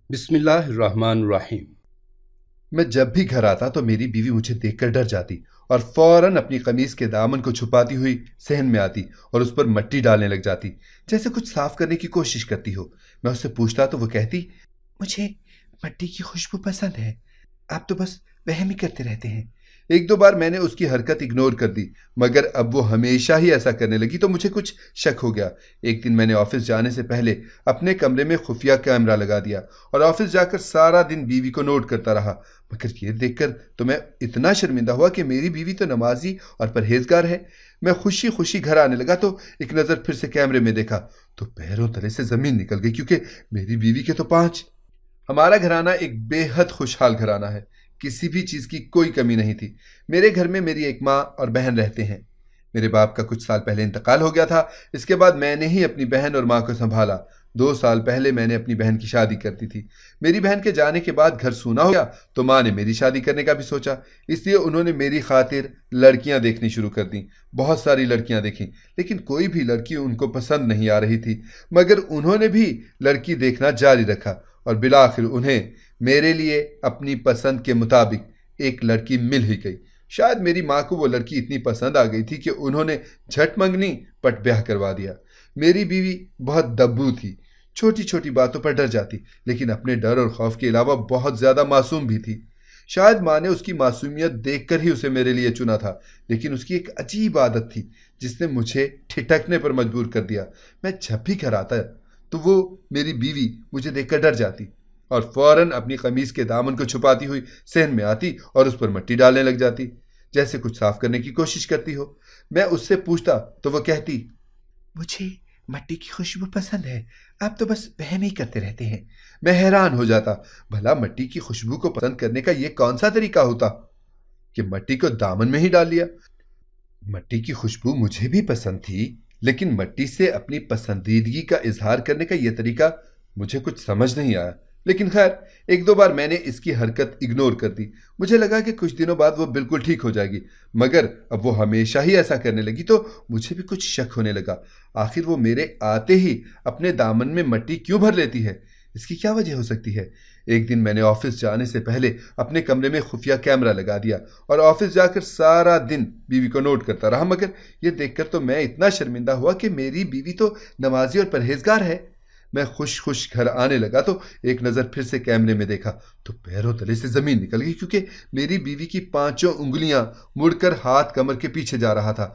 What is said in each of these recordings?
بسم اللہ الرحمن الرحیم۔ میں جب بھی گھر آتا تو میری بیوی مجھے دیکھ کر ڈر جاتی اور فوراً اپنی قمیص کے دامن کو چھپاتی ہوئی صحن میں آتی اور اس پر مٹی ڈالنے لگ جاتی، جیسے کچھ صاف کرنے کی کوشش کرتی ہو۔ میں اس سے پوچھتا تو وہ کہتی، مجھے مٹی کی خوشبو پسند ہے، آپ تو بس وہم ہی کرتے رہتے ہیں۔ ایک دو بار میں نے اس کی حرکت اگنور کر دی، مگر اب وہ ہمیشہ ہی ایسا کرنے لگی تو مجھے کچھ شک ہو گیا۔ ایک دن میں نے آفس جانے سے پہلے اپنے کمرے میں خفیہ کیمرہ لگا دیا اور آفس جا کر سارا دن بیوی کو نوٹ کرتا رہا، مگر یہ دیکھ کر تو میں اتنا شرمندہ ہوا کہ میری بیوی تو نمازی اور پرہیزگار ہے۔ میں خوشی خوشی گھر آنے لگا تو ایک نظر پھر سے کیمرے میں دیکھا تو پیروں تلے سے زمین نکل گئی، کیونکہ میری بیوی کے تو 5۔ ہمارا گھرانہ ایک بے حد خوشحال گھرانہ ہے، کسی بھی چیز کی کوئی کمی نہیں تھی۔ میرے گھر میں میری ایک ماں اور بہن رہتے ہیں۔ میرے باپ کا کچھ سال پہلے انتقال ہو گیا تھا، اس کے بعد میں نے ہی اپنی بہن اور ماں کو سنبھالا۔ 2 سال پہلے میں نے اپنی بہن کی شادی کر دی تھی۔ میری بہن کے جانے کے بعد گھر سونا ہو گیا تو ماں نے میری شادی کرنے کا بھی سوچا، اس لیے انہوں نے میری خاطر لڑکیاں دیکھنی شروع کر دیں۔ بہت ساری لڑکیاں دیکھیں، لیکن کوئی بھی لڑکی ان کو پسند نہیں آ رہی تھی، مگر انہوں نے بھی لڑکی دیکھنا جاری رکھا اور بالآخر انہیں میرے لیے اپنی پسند کے مطابق ایک لڑکی مل ہی گئی۔ شاید میری ماں کو وہ لڑکی اتنی پسند آ گئی تھی کہ انہوں نے جھٹ منگنی پٹ بیاہ کروا دیا۔ میری بیوی بہت دبو تھی، چھوٹی چھوٹی باتوں پر ڈر جاتی، لیکن اپنے ڈر اور خوف کے علاوہ بہت زیادہ معصوم بھی تھی۔ شاید ماں نے اس کی معصومیت دیکھ کر ہی اسے میرے لیے چنا تھا، لیکن اس کی ایک عجیب عادت تھی جس نے مجھے ٹھٹکنے پر مجبور کر دیا۔ میں جب بھی گھر آتا تو وہ میری بیوی مجھے دیکھ کر ڈر جاتی اور فوراً اپنی قمیص کے دامن کو چھپاتی ہوئی صحن میں آتی اور اس پر مٹی ڈالنے لگ جاتی، جیسے کچھ صاف کرنے کی کوشش کرتی ہو۔ میں اس سے پوچھتا تو وہ کہتی، مجھے مٹی کی خوشبو پسند ہے، آپ تو بس وہم ہی کرتے رہتے ہیں۔ میں حیران ہو جاتا، بھلا مٹی کی خوشبو کو پسند کرنے کا یہ کون سا طریقہ ہوتا کہ مٹی کو دامن میں ہی ڈال لیا۔ مٹی کی خوشبو مجھے بھی پسند تھی، لیکن مٹی سے اپنی پسندیدگی کا اظہار کرنے کا یہ طریقہ مجھے کچھ سمجھ نہیں آیا۔ لیکن خیر، ایک دو بار میں نے اس کی حرکت اگنور کر دی۔ مجھے لگا کہ کچھ دنوں بعد وہ بالکل ٹھیک ہو جائے گی، مگر اب وہ ہمیشہ ہی ایسا کرنے لگی تو مجھے بھی کچھ شک ہونے لگا۔ آخر وہ میرے آتے ہی اپنے دامن میں مٹی کیوں بھر لیتی ہے؟ اس کی کیا وجہ ہو سکتی ہے؟ ایک دن میں نے آفس جانے سے پہلے اپنے کمرے میں خفیہ کیمرہ لگا دیا اور آفس جا کر سارا دن بیوی کو نوٹ کرتا رہا، مگر یہ دیکھ کر تو میں اتنا شرمندہ ہوا کہ میری بیوی تو نمازی اور پرہیزگار ہے۔ میں خوش خوش گھر آنے لگا تو ایک نظر پھر سے کیمرے میں دیکھا تو پیروں تلے سے زمین نکل گئی، کیونکہ میری بیوی کی 5 انگلیاں مڑ کر ہاتھ کمر کے پیچھے جا رہا تھا،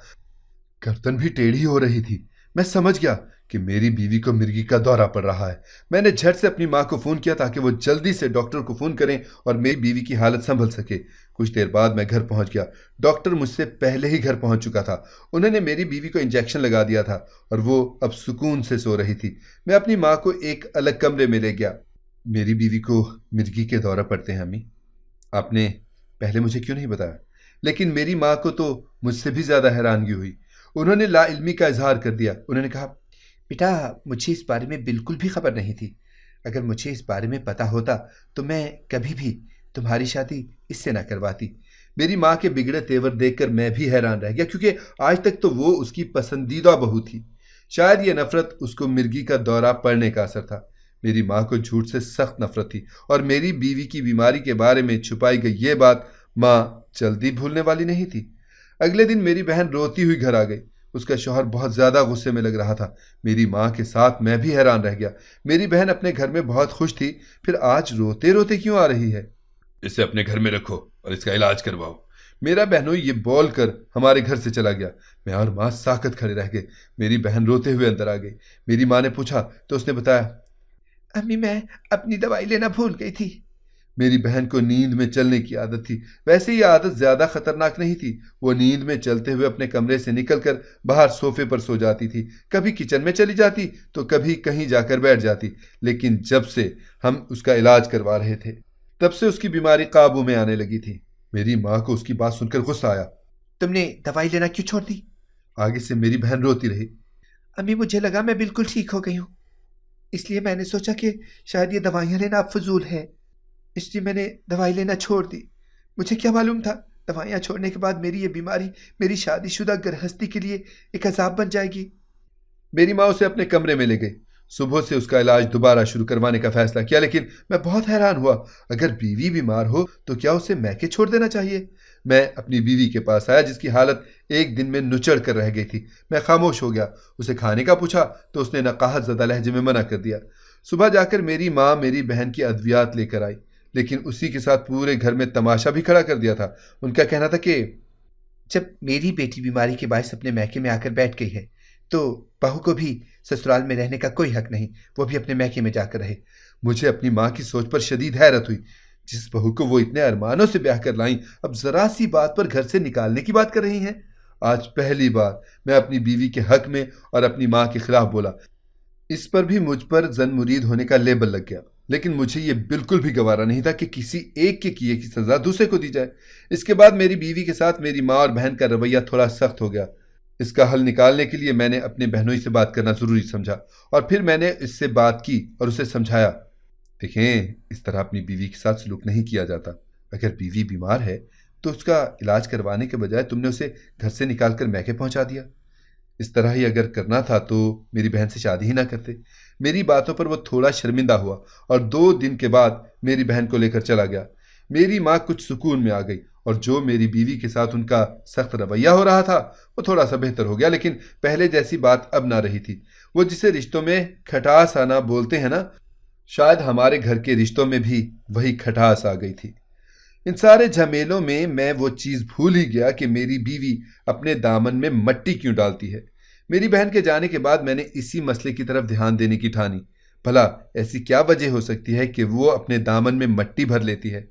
گردن بھی ٹیڑھی ہو رہی تھی۔ میں سمجھ گیا کہ میری بیوی کو مرگی کا دورہ پڑ رہا ہے۔ میں نے جھٹ سے اپنی ماں کو فون کیا تاکہ وہ جلدی سے ڈاکٹر کو فون کریں اور میری بیوی کی حالت سنبھل سکے۔ کچھ دیر بعد میں گھر پہنچ گیا۔ ڈاکٹر مجھ سے پہلے ہی گھر پہنچ چکا تھا۔ انہوں نے میری بیوی کو انجیکشن لگا دیا تھا اور وہ اب سکون سے سو رہی تھی۔ میں اپنی ماں کو ایک الگ کمرے میں لے گیا۔ میری بیوی کو مرگی کے دورہ پڑتے ہیں امی، آپ نے پہلے مجھے کیوں نہیں بتایا؟ لیکن میری ماں کو تو مجھ سے بھی زیادہ حیرانگی ہوئی۔ انہوں نے لا علمی کا اظہار کر دیا۔ انہوں نے کہا، بیٹا مجھے اس بارے میں بالکل بھی خبر نہیں تھی، اگر مجھے اس بارے میں پتا ہوتا تو میں کبھی بھی تمہاری شادی اس سے نہ کرواتی۔ میری ماں کے بگڑے تیور دیکھ کر میں بھی حیران رہ گیا، کیونکہ آج تک تو وہ اس کی پسندیدہ بہو تھی۔ شاید یہ نفرت اس کو مرگی کا دورہ پڑنے کا اثر تھا۔ میری ماں کو جھوٹ سے سخت نفرت تھی اور میری بیوی کی بیماری کے بارے میں چھپائی گئی یہ بات ماں جلدی بھولنے والی نہیں تھی۔ اگلے دن میری بہن روتی ہوئی گھر آ گئی۔ اس کا شوہر بہت زیادہ غصے میں لگ رہا تھا۔ میری ماں کے ساتھ میں بھی حیران رہ گیا۔ میری بہن اپنے گھر میں بہت خوش تھی، پھر آج روتے روتے کیوں آ رہی ہے؟ اسے اپنے گھر میں رکھو اور اس کا علاج کرواؤ، میرا بہنوئی یہ بول کر ہمارے گھر سے چلا گیا۔ میں اور ماں ساکت کھڑے رہ گئے۔ میری بہن روتے ہوئے اندر آ گئی۔ میری ماں نے پوچھا تو اس نے بتایا، امی میں اپنی دوائی لینا بھول گئی تھی۔ میری بہن کو نیند میں چلنے کی عادت تھی۔ ویسے یہ عادت زیادہ خطرناک نہیں تھی۔ وہ نیند میں چلتے ہوئے اپنے کمرے سے نکل کر باہر صوفے پر سو جاتی تھی، کبھی کچن میں چلی جاتی تو کبھی کہیں جا کر بیٹھ جاتی۔ لیکن جب سے ہم اس کا علاج کروا رہے تھے تب سے اس کی بیماری قابو میں آنے لگی تھی۔ میری ماں کو اس کی بات سن کر غصہ آیا۔ تم نے دوائی لینا کیوں چھوڑ دی؟ آگے سے میری بہن روتی رہی۔ امی مجھے لگا میں بالکل ٹھیک ہو گئی ہوں، اس لیے میں نے سوچا کہ شاید یہ دوائیاں لینا اب فضول ہے، اس لیے میں نے دوائی لینا چھوڑ دی۔ مجھے کیا معلوم تھا دوائیاں چھوڑنے کے بعد میری یہ بیماری میری شادی شدہ گرہستی کے لیے ایک عذاب بن جائے گی۔ میری ماں اسے اپنے کمرے میں لے گئی۔ صبح سے اس کا علاج دوبارہ شروع کروانے کا فیصلہ کیا، لیکن میں بہت حیران ہوا۔ اگر بیوی بیمار ہو تو کیا اسے میکے چھوڑ دینا چاہیے؟ میں اپنی بیوی کے پاس آیا جس کی حالت ایک دن میں نچڑ کر رہ گئی تھی۔ میں خاموش ہو گیا۔ اسے کھانے کا پوچھا تو اس نے نقاہت زدہ لہجے میں منع کر دیا۔ صبح جا کر میری ماں میری بہن کی ادویات لے کر آئی، لیکن اسی کے ساتھ پورے گھر میں تماشا بھی کھڑا کر دیا تھا۔ ان کا کہنا تھا کہ جب میری بیٹی بیماری کے باعث اپنے میکے میں آ کر بیٹھ گئی ہے تو بہو کو بھی سسرال میں رہنے کا کوئی حق نہیں، وہ بھی اپنے میکے میں جا کر رہے۔ مجھے اپنی ماں کی سوچ پر شدید حیرت ہوئی۔ جس بہو کو وہ اتنے ارمانوں سے بیاہ کر لائیں، اب ذرا سی بات پر گھر سے نکالنے کی بات کر رہی ہیں۔ آج پہلی بار میں اپنی بیوی کے حق میں اور اپنی ماں کے خلاف بولا۔ اس پر بھی مجھ پر زن مرید ہونے کا لیبل لگ گیا، لیکن مجھے یہ بالکل بھی گوارا نہیں تھا کہ کسی ایک کے کیے کی سزا دوسرے کو دی جائے۔ اس کے بعد میری بیوی کے ساتھ میری ماں اور بہن کا رویہ تھوڑا سخت ہو گیا۔ اس کا حل نکالنے کے لیے میں نے اپنے بہنوئی سے بات کرنا ضروری سمجھا، اور پھر میں نے اس سے بات کی اور اسے سمجھایا۔ دیکھیں، اس طرح اپنی بیوی کے ساتھ سلوک نہیں کیا جاتا۔ اگر بیوی بیمار ہے تو اس کا علاج کروانے کے بجائے تم نے اسے گھر سے نکال کر میکے پہنچا دیا۔ اس طرح ہی اگر کرنا تھا تو میری بہن سے شادی ہی نہ کرتے۔ میری باتوں پر وہ تھوڑا شرمندہ ہوا اور 2 دن کے بعد میری بہن کو لے کر چلا گیا۔ میری ماں کچھ سکون میں آ گئی، اور جو میری بیوی کے ساتھ ان کا سخت رویہ ہو رہا تھا وہ تھوڑا سا بہتر ہو گیا، لیکن پہلے جیسی بات اب نہ رہی تھی۔ وہ جسے رشتوں میں کھٹاس آنا بولتے ہیں نا، شاید ہمارے گھر کے رشتوں میں بھی وہی کھٹاس آ گئی تھی۔ ان سارے جھمیلوں میں وہ چیز بھول ہی گیا کہ میری بیوی اپنے دامن میں مٹی کیوں ڈالتی ہے۔ میری بہن کے جانے کے بعد میں نے اسی مسئلے کی طرف دھیان دینے کی ٹھانی۔ بھلا ایسی کیا وجہ ہو سکتی ہے کہ وہ اپنے دامن میں مٹی بھر لیتی ہے؟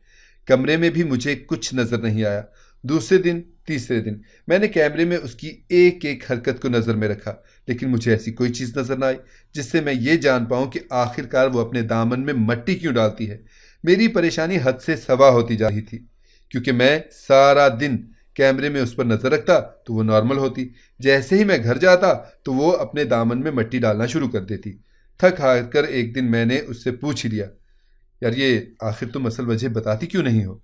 کمرے میں بھی مجھے کچھ نظر نہیں آیا۔ دوسرے دن، تیسرے دن میں نے کیمرے میں اس کی ایک ایک حرکت کو نظر میں رکھا، لیکن مجھے ایسی کوئی چیز نظر نہ آئی جس سے میں یہ جان پاؤں کہ آخر کار وہ اپنے دامن میں مٹی کیوں ڈالتی ہے۔ میری پریشانی حد سے سوا ہوتی جا رہی تھی، کیونکہ میں سارا دن کیمرے میں اس پر نظر رکھتا تو وہ نارمل ہوتی، جیسے ہی میں گھر جاتا تو وہ اپنے دامن میں مٹی ڈالنا شروع کر دیتی۔ تھک ہار کر ایک دن میں نے اس سے پوچھ ہی لیا، یار یہ آخر تم اصل وجہ بتاتی کیوں نہیں ہو؟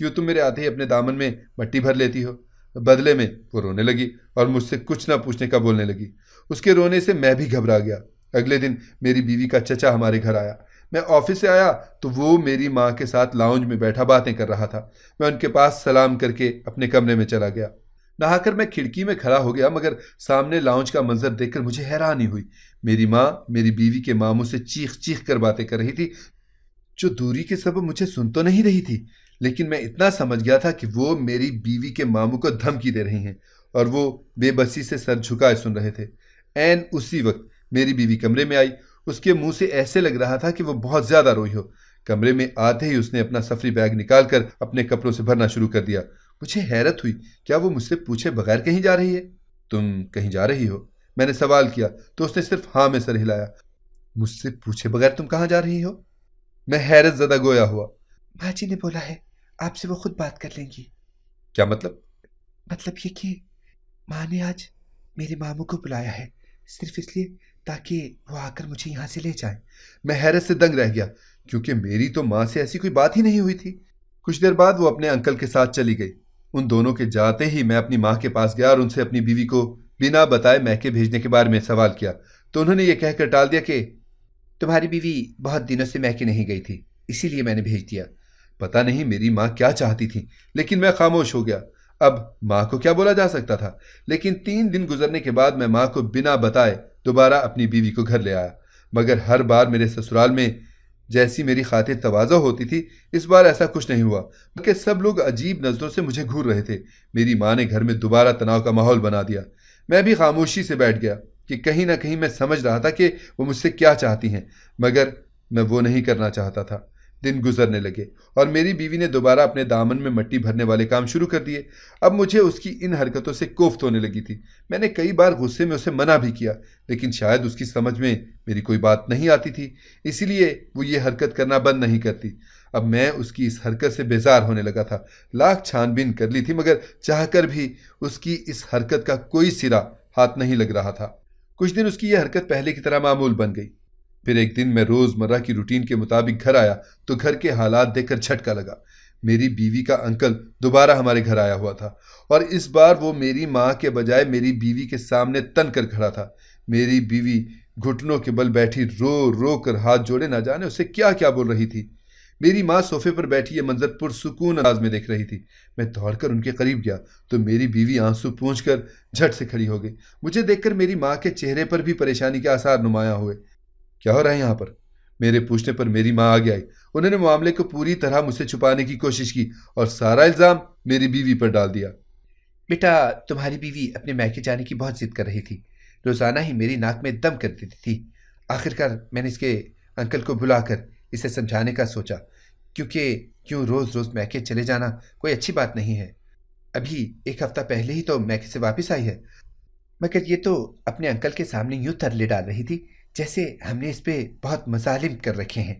کیوں تم میرے آتے ہی اپنے دامن میں مٹی بھر لیتی ہو؟ بدلے میں وہ رونے لگی اور مجھ سے کچھ نہ پوچھنے کا بولنے لگی۔ اس کے رونے سے میں بھی گھبرا گیا۔ اگلے دن میری بیوی کا چچا ہمارے گھر آیا۔ میں آفس سے آیا تو وہ میری ماں کے ساتھ لاؤنج میں بیٹھا باتیں کر رہا تھا۔ میں ان کے پاس سلام کر کے اپنے کمرے میں چلا گیا۔ نہا کر میں کھڑکی میں کھڑا ہو گیا، مگر سامنے لاؤنج کا منظر دیکھ کر مجھے حیرانی ہوئی۔ میری ماں میری بیوی کے ماموں سے چیخ چیخ کر باتیں کر رہی تھی، جو دوری کے سبب مجھے سن تو نہیں رہی تھی، لیکن میں اتنا سمجھ گیا تھا کہ وہ میری بیوی کے ماموں کو دھمکی دے رہی ہیں، اور وہ بے بسی سے سر جھکائے سن رہے تھے۔ عین اسی وقت میری بیوی کمرے میں آئی۔ اس کے منہ سے ایسے لگ رہا تھا کہ وہ بہت زیادہ روئی ہو۔ کمرے میں آتے ہی اس نے اپنا سفری بیگ نکال کر اپنے کپڑوں سے بھرنا شروع کر دیا۔ مجھے حیرت ہوئی، کیا وہ مجھ سے پوچھے بغیر کہیں جا رہی ہے؟ تم کہیں جا رہی ہو؟ میں نے سوال کیا تو اس نے صرف ہاں میں سر ہلایا۔ مجھ سے پوچھے بغیر تم کہاں جا رہی ہو؟ میں حیرت زدہ گویا ہوا۔ ماں جی نے بولا ہے آپ سے وہ خود بات کر لیں گی۔ کیا مطلب؟ مطلب یہ کہ ماں نے آج میرے ماموں کو بلایا ہے، صرف اس لیے تاکہ وہ آ کر مجھے یہاں سے لے جائیں۔ میں حیرت سے دنگ رہ گیا، کیونکہ میری تو ماں سے ایسی کوئی بات ہی نہیں ہوئی تھی۔ کچھ دیر بعد وہ اپنے انکل کے ساتھ چلی گئی۔ ان دونوں کے جاتے ہی میں اپنی ماں کے پاس گیا اور ان سے اپنی بیوی کو بنا بتائے میکے بھیجنے کے بارے میں سوال کیا، تو انہوں نے یہ کہہ کر ٹال دیا کہ تمہاری بیوی بہت دنوں سے میکے نہیں گئی تھی، اسی لیے میں نے بھیج دیا۔ پتہ نہیں میری ماں کیا چاہتی تھی، لیکن میں خاموش ہو گیا۔ اب ماں کو کیا بولا جا سکتا تھا؟ لیکن 3 دن گزرنے کے بعد میں ماں کو بنا بتائے دوبارہ اپنی بیوی کو گھر لے آیا، مگر ہر بار میرے سسرال میں جیسی میری خاطر تواضع ہوتی تھی، اس بار ایسا کچھ نہیں ہوا، بلکہ سب لوگ عجیب نظروں سے مجھے گھور رہے تھے۔ میری ماں نے گھر میں دوبارہ تناؤ کا ماحول بنا دیا۔ میں بھی خاموشی سے بیٹھ گیا کہ کہیں نہ کہیں میں سمجھ رہا تھا کہ وہ مجھ سے کیا چاہتی ہیں، مگر میں وہ نہیں کرنا چاہتا تھا۔ دن گزرنے لگے اور میری بیوی نے دوبارہ اپنے دامن میں مٹی بھرنے والے کام شروع کر دیے۔ اب مجھے اس کی ان حرکتوں سے کوفت ہونے لگی تھی۔ میں نے کئی بار غصے میں اسے منع بھی کیا، لیکن شاید اس کی سمجھ میں میری کوئی بات نہیں آتی تھی، اسی لیے وہ یہ حرکت کرنا بند نہیں کرتی۔ اب میں اس کی اس حرکت سے بیزار ہونے لگا تھا۔ لاکھ چھان بین کر لی تھی، مگر چاہ کر بھی اس کی اس حرکت کا کوئی سرا ہاتھ نہیں لگ رہا تھا۔ کچھ دن اس کی یہ حرکت پہلے کی طرح معمول بن گئی۔ پھر ایک دن میں روزمرہ کی روٹین کے مطابق گھر آیا تو گھر کے حالات دیکھ کر جھٹکا لگا۔ میری بیوی کا انکل دوبارہ ہمارے گھر آیا ہوا تھا، اور اس بار وہ میری ماں کے بجائے میری بیوی کے سامنے تن کر کھڑا تھا۔ میری بیوی گھٹنوں کے بل بیٹھی رو رو کر ہاتھ جوڑے نہ جانے اسے کیا کیا بول رہی تھی۔ میری ماں صوفے پر بیٹھی یہ منظر پرسکون انداز میں دیکھ رہی تھی۔ میں دوڑ کر ان کے قریب گیا تو میری بیوی آنسو پونچھ کر جھٹ سے کھڑی ہو گئی۔ مجھے دیکھ کر میری ماں کے چہرے پر بھی پریشانی کے آثار نمایاں ہوئے۔ کیا ہو رہا ہے یہاں پر؟ میرے پوچھنے پر میری ماں آگے آئی۔ انہوں نے معاملے کو پوری طرح مجھ سے چھپانے کی کوشش کی اور سارا الزام میری بیوی پر ڈال دیا۔ بیٹا، تمہاری بیوی اپنے میکے جانے کی بہت ضد کر رہی تھی، روزانہ ہی میری ناک میں دم کر دیتی تھی۔ آخرکار میں نے اس کے انکل کو بلا کر اسے سمجھانے کا سوچا، کیوں روز روز میکے چلے جانا کوئی اچھی بات نہیں ہے۔ ابھی ایک ہفتہ پہلے ہی تو میکے سے واپس آئی ہے، مگر یہ تو اپنے انکل کے سامنے یوں ترلے ڈال رہی تھی جیسے ہم نے اس پہ بہت مظالم کر رکھے ہیں۔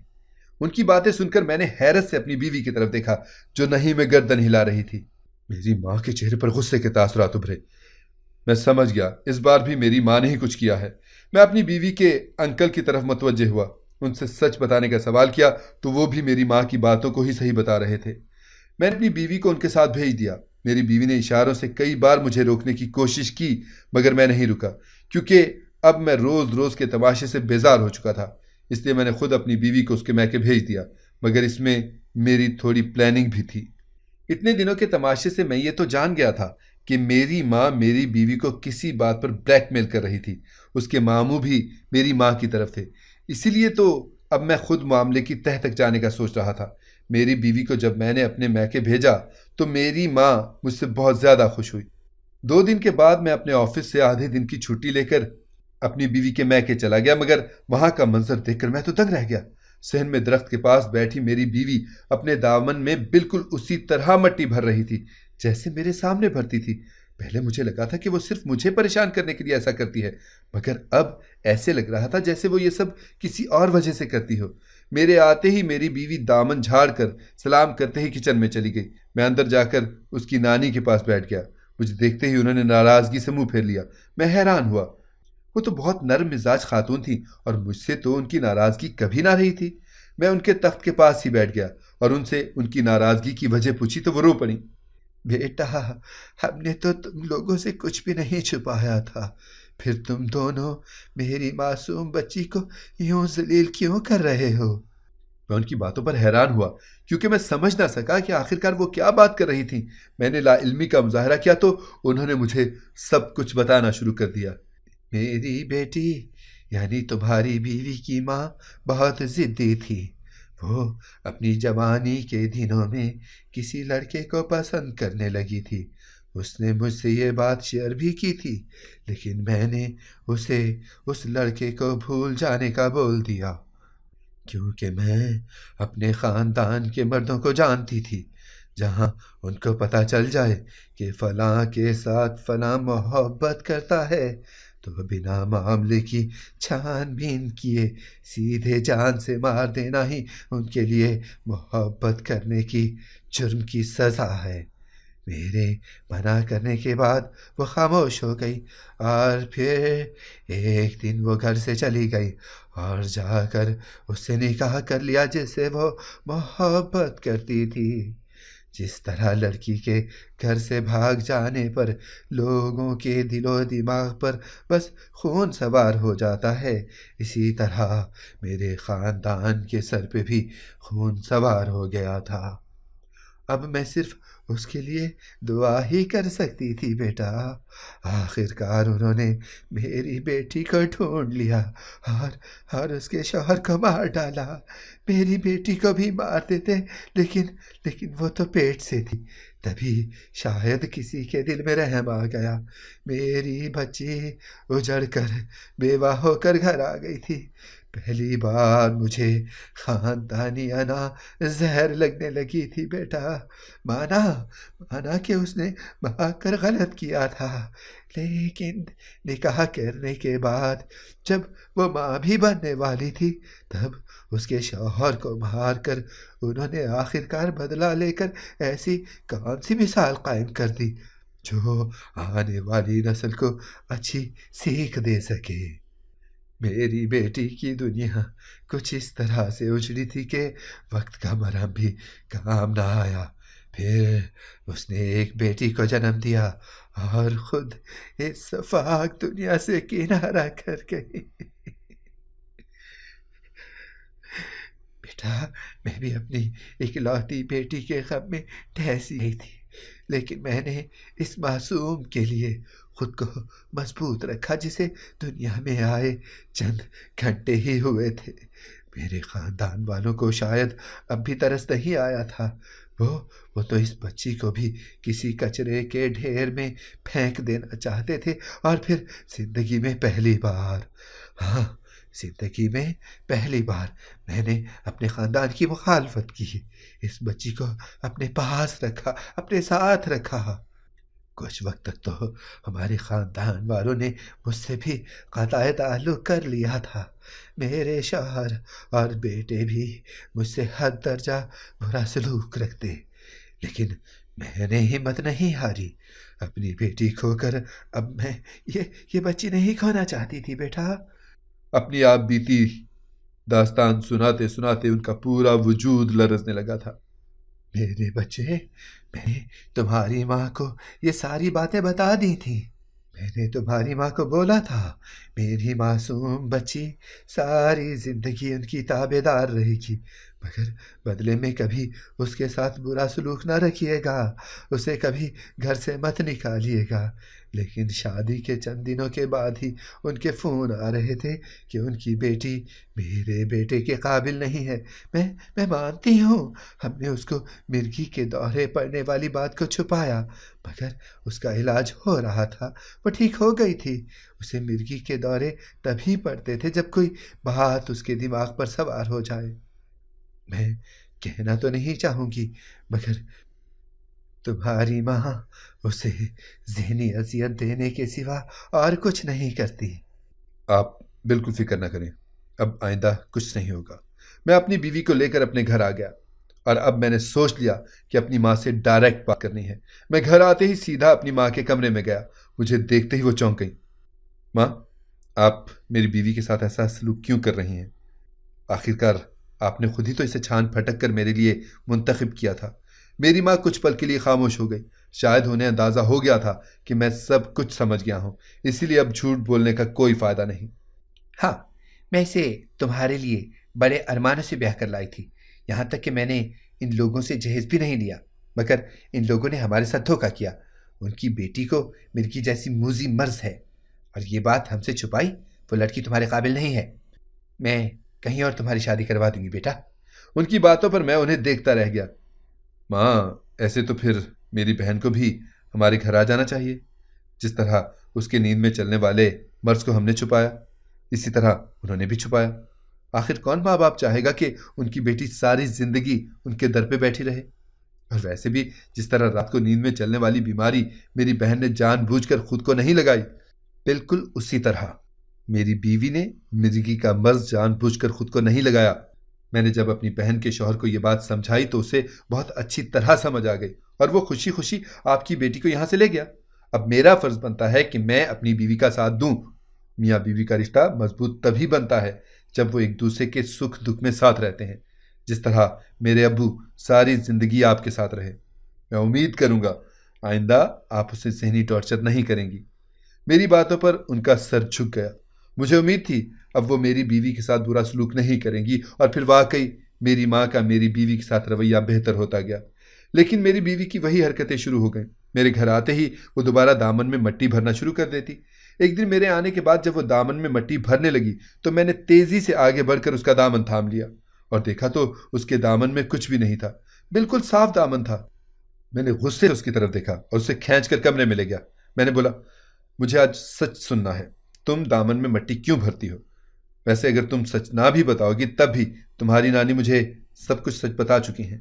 ان کی باتیں سن کر میں نے حیرت سے اپنی بیوی کی طرف دیکھا جو نہیں میں گردن ہلا رہی تھی۔ میری ماں کے چہرے پر غصے کے تاثرات ابھرے۔ میں سمجھ گیا اس بار بھی میری ماں نے ہی کچھ کیا ہے۔ میں اپنی بیوی کے انکل کی طرف متوجہ ہوا۔ ان سے سچ بتانے کا سوال کیا تو وہ بھی میری ماں کی باتوں کو ہی صحیح بتا رہے تھے۔ میں نے اپنی بیوی کو ان کے ساتھ بھیج دیا۔ میری بیوی نے اشاروں سے کئی بار مجھے روکنے کی کوشش کی مگر میں نہیں رکا، کیونکہ اب میں روز روز کے تماشے سے بیزار ہو چکا تھا۔ اس لیے میں نے خود اپنی بیوی کو اس کے میکے بھیج دیا، مگر اس میں میری تھوڑی پلاننگ بھی تھی۔ اتنے دنوں کے تماشے سے میں یہ تو جان گیا تھا کہ میری ماں میری بیوی کو کسی بات پر بلیک میل کر رہی تھی۔ اس کے ماموں بھی میری ماں کی طرف تھے، اسی لیے تو اب میں خود معاملے کی تہہ تک جانے کا سوچ رہا تھا۔ میری بیوی کو جب میں نے اپنے میکے بھیجا تو میری ماں مجھ سے بہت زیادہ خوش ہوئی۔ 2 دن کے بعد میں اپنے آفس سے آدھے دن کی چھٹی لے کر اپنی بیوی کے میکے چلا گیا، مگر وہاں کا منظر دیکھ کر میں تو دنگ رہ گیا۔ صحن میں درخت کے پاس بیٹھی میری بیوی اپنے دامن میں بالکل اسی طرح مٹی بھر رہی تھی جیسے میرے سامنے بھرتی تھی۔ پہلے مجھے لگا تھا کہ وہ صرف مجھے پریشان کرنے کے لیے ایسا کرتی ہے، مگر اب ایسے لگ رہا تھا جیسے وہ یہ سب کسی اور وجہ سے کرتی ہو۔ میرے آتے ہی میری بیوی دامن جھاڑ کر سلام کرتے ہی کچن میں چلی گئی۔ میں اندر جا کر اس کی نانی کے پاس بیٹھ گیا۔ مجھے دیکھتے ہی انہوں نے ناراضگی سے منہ پھیر لیا۔ میں حیران ہوا، وہ تو بہت نرم مزاج خاتون تھی اور مجھ سے تو ان کی ناراضگی کبھی نہ رہی تھی۔ میں ان کے تخت کے پاس ہی بیٹھ گیا اور ان سے ان کی ناراضگی کی وجہ پوچھی تو وہ رو پڑی۔ بیٹا، ہم نے تو تم لوگوں سے کچھ بھی نہیں چھپایا تھا، پھر تم دونوں میری معصوم بچی کو یوں ذلیل کیوں کر رہے ہو؟ میں ان کی باتوں پر حیران ہوا کیونکہ میں سمجھ نہ سکا کہ آخرکار وہ کیا بات کر رہی تھیں۔ میں نے لا علمی کا مظاہرہ کیا تو انہوں نے مجھے سب کچھ بتانا شروع کر دیا۔ میری بیٹی یعنی تمہاری بیوی کی ماں بہت ضدی تھی۔ وہ اپنی جوانی کے دنوں میں کسی لڑکے کو پسند کرنے لگی تھی۔ اس نے مجھ سے یہ بات شیئر بھی کی تھی، لیکن میں نے اسے اس لڑکے کو بھول جانے کا بول دیا، کیونکہ میں اپنے خاندان کے مردوں کو جانتی تھی۔ جہاں ان کو پتہ چل جائے کہ فلاں کے ساتھ فلاں محبت کرتا ہے تو بنا معاملے کی چھان بین کیے سیدھے جان سے مار دینا ہی ان کے لیے محبت کرنے کی جرم کی سزا ہے۔ میرے منع کرنے کے بعد وہ خاموش ہو گئی اور پھر ایک دن وہ گھر سے چلی گئی اور جا کر اس سے نکاح کر لیا جس سے وہ محبت کرتی تھی۔ جس طرح لڑکی کے گھر سے بھاگ جانے پر لوگوں کے دل و دماغ پر بس خون سوار ہو جاتا ہے، اسی طرح میرے خاندان کے سر پہ بھی خون سوار ہو گیا تھا۔ اب میں صرف اس کے لیے دعا ہی کر سکتی تھی بیٹا۔ آخرکار انہوں نے میری بیٹی کو ڈھونڈ لیا اور اس کے شوہر کو مار ڈالا۔ میری بیٹی کو بھی مار دیتے لیکن وہ تو پیٹ سے تھی، تبھی شاید کسی کے دل میں رحم آ گیا۔ میری بچی اجڑ کر بیوہ ہو کر گھر آ گئی تھی۔ پہلی بار مجھے خاندانی انا زہر لگنے لگی تھی بیٹا۔ مانا کہ اس نے بھاگ کر غلط کیا تھا، لیکن نکاح کرنے کے بعد جب وہ ماں بھی بننے والی تھی تب اس کے شوہر کو مار کر انہوں نے آخرکار بدلہ لے کر ایسی کون سی مثال قائم کر دی جو آنے والی نسل کو اچھی سیکھ دے سکے۔ میری بیٹی کی دنیا کچھ اس طرح سے اجڑی تھی کہ وقت کا مرہم بھی کام نہ آیا۔ پھر اس نے ایک بیٹی کو جنم دیا اور خود اس فاک دنیا سے کنارہ کر گئی۔ بیٹا، میں بھی اپنی اکلوتی بیٹی کے غم میں ٹھیسی گئی تھی، لیکن میں نے اس معصوم کے لیے خود کو مضبوط رکھا جسے دنیا میں آئے چند گھنٹے ہی ہوئے تھے۔ میرے خاندان والوں کو شاید اب بھی ترس نہیں آیا تھا۔ وہ تو اس بچی کو بھی کسی کچرے کے ڈھیر میں پھینک دینا چاہتے تھے، اور پھر زندگی میں پہلی بار، ہاں زندگی میں پہلی بار میں نے اپنے خاندان کی مخالفت کی، اس بچی کو اپنے پاس رکھا، اپنے ساتھ رکھا۔ کچھ وقت تک تو ہمارے خاندان والوں نے مجھ سے بھی قطع تعلق کر لیا تھا۔ میرے شوہر اور بیٹے بھی مجھ سے حد درجہ برا سلوک رکھتے، لیکن میں نے ہمت نہیں ہاری۔ اپنی بیٹی کھو کر اب میں یہ بچی نہیں کھونا چاہتی تھی بیٹا۔ اپنی آپ بیتی داستان سناتے سناتے ان کا پورا وجود لرزنے لگا تھا۔ میرے بچے، میں نے تمہاری ماں کو یہ ساری باتیں بتا دی تھیں۔ میں نے تمہاری ماں کو بولا تھا میری معصوم بچی ساری زندگی ان کی تابع دار رہے گی، مگر بدلے میں کبھی اس کے ساتھ برا سلوک نہ رکھیے گا، اسے کبھی گھر سے مت نکالیے گا۔ لیکن شادی کے چند دنوں کے بعد ہی ان کے فون آ رہے تھے کہ ان کی بیٹی میرے بیٹے کے قابل نہیں ہے۔ میں مانتی ہوں ہم نے اس کو مرگی کے دورے پڑنے والی بات کو چھپایا، مگر اس کا علاج ہو رہا تھا، وہ ٹھیک ہو گئی تھی۔ اسے مرگی کے دورے تبھی پڑتے تھے جب کوئی بات اس کے دماغ پر سوار ہو جائے۔ میں کہنا تو نہیں چاہوں گی، مگر تمہاری ماں اسے ذہنی اذیت دینے کے سوا اور کچھ نہیں کرتی۔ آپ بالکل فکر نہ کریں، اب آئندہ کچھ نہیں ہوگا۔ میں اپنی بیوی کو لے کر اپنے گھر آ گیا، اور اب میں نے سوچ لیا کہ اپنی ماں سے ڈائریکٹ بات کرنی ہے۔ میں گھر آتے ہی سیدھا اپنی ماں کے کمرے میں گیا۔ مجھے دیکھتے ہی وہ چونک گئی۔ ماں، آپ میری بیوی کے ساتھ ایسا سلوک کیوں کر رہی ہیں؟ آخرکار آپ نے خود ہی تو اسے چھان پھٹک کر میرے لیے منتخب کیا تھا۔ میری ماں کچھ پل کے لیے خاموش ہو گئی۔ شاید انہیں اندازہ ہو گیا تھا کہ میں سب کچھ سمجھ گیا ہوں، اسی لیے اب جھوٹ بولنے کا کوئی فائدہ نہیں۔ ہاں، میں اسے تمہارے لیے بڑے ارمانوں سے بیاہ کر لائی تھی، یہاں تک کہ میں نے ان لوگوں سے جہیز بھی نہیں لیا، مگر ان لوگوں نے ہمارے ساتھ دھوکہ کیا۔ ان کی بیٹی کو مرگی جیسی موذی مرض ہے، اور یہ بات ہم سے چھپائی۔ وہ لڑکی تمہارے قابل نہیں ہے۔ میں کہیں اور تمہاری شادی کروا دوں گی بیٹا۔ ان کی باتوں پر میں انہیں دیکھتا رہ گیا۔ ماں، ایسے تو پھر میری بہن کو بھی ہمارے گھر آ جانا چاہیے۔ جس طرح اس کے نیند میں چلنے والے مرض کو ہم نے چھپایا، اسی طرح انہوں نے بھی چھپایا۔ آخر کون ماں باپ چاہے گا کہ ان کی بیٹی ساری زندگی ان کے در پہ بیٹھی رہے؟ اور ویسے بھی جس طرح رات کو نیند میں چلنے والی بیماری میری بہن نے جان بوجھ کر خود کو نہیں لگائی، بالکل اسی طرح میری بیوی نے مرگی کا مرض جان بوجھ کر خود کو نہیں لگایا۔ میں نے جب اپنی بہن کے شوہر کو یہ بات سمجھائی تو اسے بہت اچھی طرح سمجھ آ گئی، اور وہ خوشی خوشی آپ کی بیٹی کو یہاں سے لے گیا۔ اب میرا فرض بنتا ہے کہ میں اپنی بیوی کا ساتھ دوں۔ میاں بیوی کا رشتہ مضبوط تبھی بنتا ہے جب وہ ایک دوسرے کے سکھ دکھ میں ساتھ رہتے ہیں، جس طرح میرے ابو ساری زندگی آپ کے ساتھ رہے۔ میں امید کروں گا آئندہ آپ اسے ذہنی ٹارچر نہیں کریں گی۔ میری باتوں پر ان کا سر جھک گیا۔ مجھے امید تھی اب وہ میری بیوی کے ساتھ برا سلوک نہیں کریں گی، اور پھر واقعی میری ماں کا میری بیوی کے ساتھ رویہ بہتر ہوتا گیا۔ لیکن میری بیوی کی وہی حرکتیں شروع ہو گئیں۔ میرے گھر آتے ہی وہ دوبارہ دامن میں مٹی بھرنا شروع کر دیتی۔ ایک دن میرے آنے کے بعد جب وہ دامن میں مٹی بھرنے لگی تو میں نے تیزی سے آگے بڑھ کر اس کا دامن تھام لیا، اور دیکھا تو اس کے دامن میں کچھ بھی نہیں تھا، بالکل صاف دامن تھا۔ میں نے غصے سے اس کی طرف دیکھا اور اسے کھینچ کر کمرے میں لے گیا۔ میں نے بولا، مجھے آج سچ سننا ہے، تم دامن میں مٹی کیوں بھرتی ہو؟ ویسے اگر تم سچ نہ بھی بتاؤ گی تب بھی تمہاری نانی مجھے سب کچھ سچ بتا چکی ہیں۔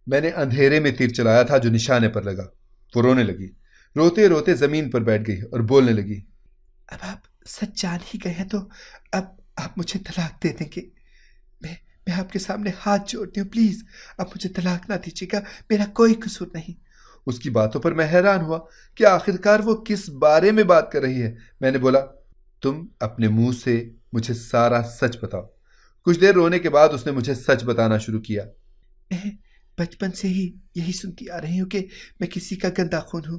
میں نے اندھیرے میں تیر چلایا تھا جو نشانے پر لگا۔ وہ رونے لگی، روتے روتے زمین پر بیٹھ گئی اور بولنے لگی، اب آپ سچ جان ہی گئے ہیں تو اب آپ مجھے طلاق دے دیں گے؟ میں آپ کے سامنے ہاتھ جوڑتی ہوں، پلیز اب مجھے طلاق نہ دیجیے گا، میرا کوئی قصور نہیں۔ اس کی باتوں پر میں حیران ہوا کہ آخرکار وہ کس بارے میں بات کر رہی ہے۔ میں نے بولا، تم اپنے منہ سے مجھے سارا سچ بتاؤ۔ کچھ دیر رونے کے بعد اس نے مجھے سچ بتانا شروع کیا۔ میں بچپن سے ہی یہی سنتی آ رہی ہوں کہ میں کسی کا گندا خون ہوں،